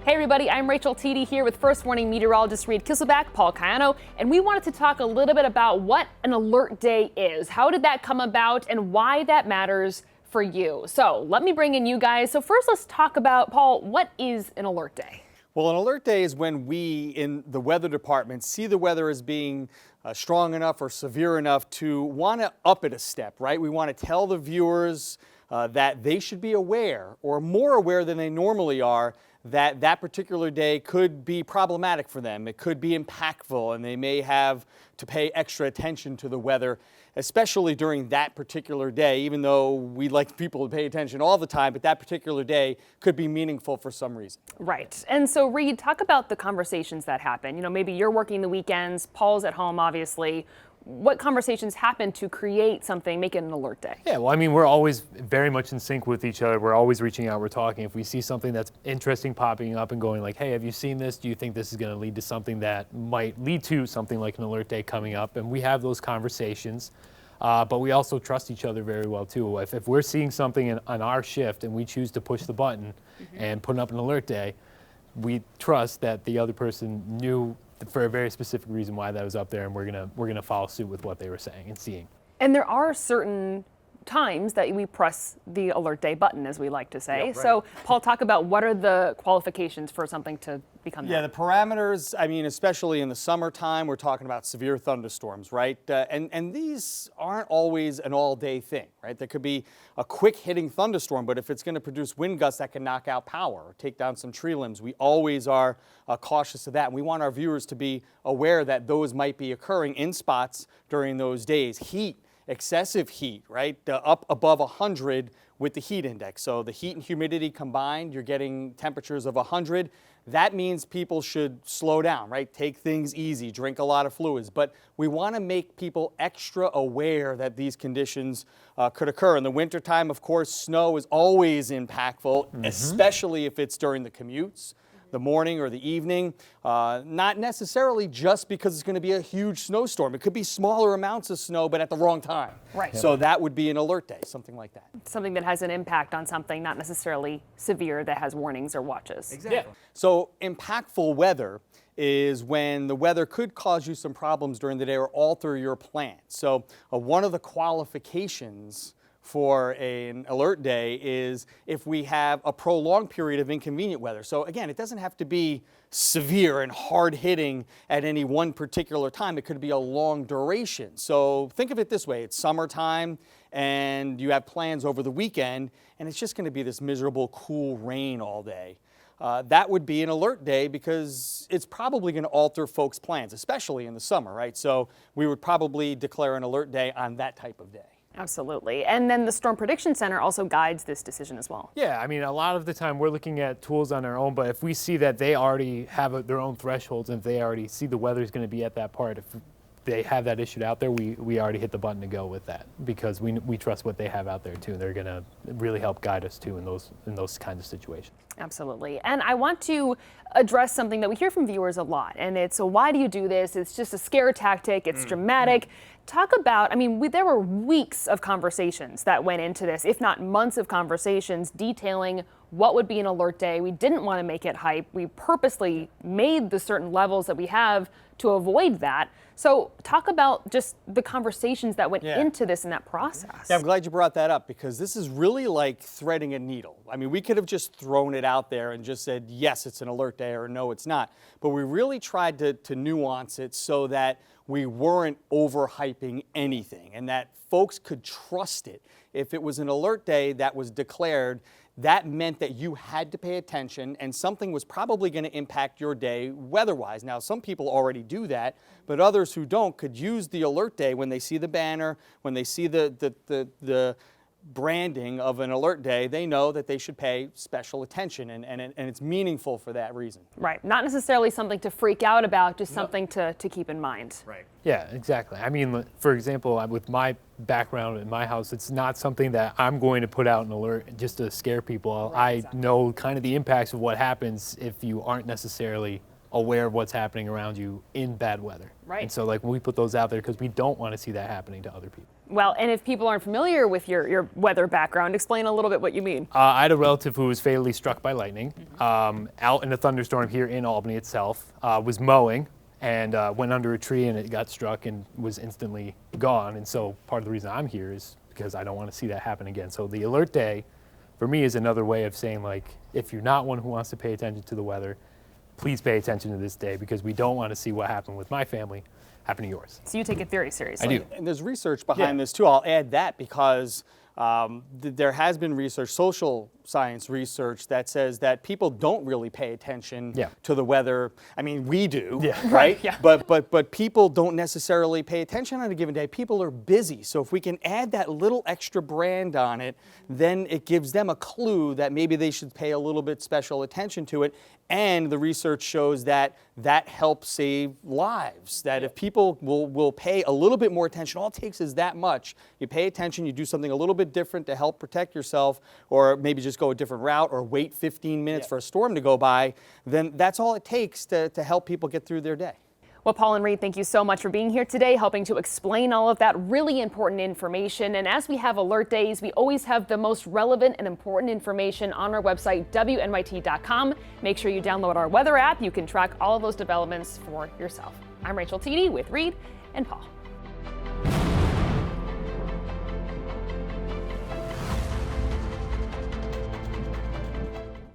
Hey everybody, I'm Rachel Tiede here with First Warning meteorologist Reid, Kisselback, Caiano, and we wanted to talk a little bit about what an alert day is. How did that come about and why that matters for you? So let me bring in you guys. So first let's talk about, Paul, what is an alert day? Well, an alert day is when we in the weather department see the weather as being strong enough or severe enough to want to up it a step, right? We want to tell the viewers that they should be aware or more aware than they normally are that that particular day could be problematic for them. It could be impactful and they may have to pay extra attention to the weather, especially during that particular day, even though we like people to pay attention all the time, but that particular day could be meaningful for some reason. Right. And so Reid, talk about the conversations that happen. You know, maybe you're working the weekends, Paul's at home, obviously. What conversations happen to create something, make it an alert day? Yeah, well, I mean, we're always very much in sync with each other. We're always reaching out, we're talking. If we see something that's interesting popping up and going like, hey, have you seen this? Do you think this is going to lead to something that might lead to something like an alert day coming up? And we have those conversations. But we also trust each other very well, too. If we're seeing something on our shift and we choose to push the button and put up an alert day, we trust that the other person knew for a very specific reason why that was up there, and we're gonna follow suit with what they were saying and seeing. And there are certain times that we press the alert day button, as we like to say. Yeah, right. So, Paul, talk about what are the qualifications for something to become Yeah, that? the parameters, I mean, especially in the summertime, we're talking about severe thunderstorms, right? And these aren't always an all-day thing, right? There could be a quick hitting thunderstorm, but if it's going to produce wind gusts that can knock out power or take down some tree limbs, we always are cautious of that. And we want our viewers to be aware that those might be occurring in spots during those days. Heat. Excessive heat, right? Up above 100 with the heat index. So the heat and humidity combined, you're getting temperatures of 100. That means people should slow down, right? Take things easy, drink a lot of fluids. But we want to make people extra aware that these conditions could occur. In the wintertime, of course, snow is always impactful, especially if it's during the commutes, the morning or the evening, not necessarily just because it's going to be a huge snowstorm. It could be smaller amounts of snow, but at the wrong time. Right. So that would be an alert day, something like that. Something that has an impact on something, not necessarily severe, that has warnings or watches. Exactly. Yeah. So impactful weather is when the weather could cause you some problems during the day or alter your plan. So one of the qualifications for an alert day is if we have a prolonged period of inconvenient weather. So again, it doesn't have to be severe and hard hitting at any one particular time. It could be a long duration. So think of it this way. It's summertime and you have plans over the weekend and it's just going to be this miserable cool rain all day. That would be an alert day because it's probably going to alter folks' plans, especially in the summer, right? So we would probably declare an alert day on that type of day. Absolutely. And then the Storm Prediction Center also guides this decision as well. Yeah, I mean, a lot of the time we're looking at tools on our own, but if we see that they already have their own thresholds and if they already see the weather's going to be at that part, if they have that issued out there, we already hit the button to go with that because we trust what they have out there too, and they're going to really help guide us too in those kinds of situations. Absolutely. And I want to address something that we hear from viewers a lot, and it's, so why do you do this? It's just a scare tactic. It's dramatic. Talk about, I mean, there were weeks of conversations that went into this, if not months of conversations detailing what would be an alert day. We didn't want to make it hype. We purposely made the certain levels that we have to avoid that. So talk about just the conversations that went into this and that process. Yeah, I'm glad you brought that up because this is really like threading a needle. I mean, we could have just thrown it out there and just said, yes, it's an alert day or no, it's not. But we really tried to nuance it so that we weren't overhyping anything and that folks could trust it. If it was an alert day that was declared, that meant that you had to pay attention and something was probably going to impact your day weather-wise. Now, some people already do that, but others who don't could use the alert day when they see the banner, when they see the branding of an alert day, they know that they should pay special attention and it's meaningful for that reason. Right. Not necessarily something to freak out about, just something to keep in mind. Right. Yeah, exactly. I mean, for example, with my background in my house, it's not something that I'm going to put out an alert just to scare people. Right, exactly. I know kind of the impacts of what happens if you aren't necessarily aware of what's happening around you in bad weather. Right. And so like we put those out there because we don't want to see that happening to other people. Well, and if people aren't familiar with your weather background, explain a little bit what you mean. I had a relative who was fatally struck by lightning out in a thunderstorm here in Albany itself, was mowing and went under a tree and it got struck and was instantly gone. And so part of the reason I'm here is because I don't want to see that happen again. So the alert day for me is another way of saying, like, if you're not one who wants to pay attention to the weather, please pay attention to this day because we don't want to see what happened with my family happen to yours. So you take it very seriously. I do. And there's research behind this too. I'll add that because there has been research, social science research, that says that people don't really pay attention to the weather. I mean, we do, right? Yeah. But people don't necessarily pay attention on a given day. People are busy. So if we can add that little extra brand on it, then it gives them a clue that maybe they should pay a little bit special attention to it. And the research shows that that helps save lives, that if people will pay a little bit more attention, all it takes is that much. You pay attention, you do something a little bit different to help protect yourself, or maybe just go a different route or wait 15 minutes for a storm to go by, then that's all it takes to help people get through their day. Well, Paul and Reid, thank you so much for being here today, helping to explain all of that really important information. And as we have alert days, we always have the most relevant and important information on our website, WNYT.com. Make sure you download our weather app. You can track all of those developments for yourself. I'm Rachel Tiede with Reid and Paul.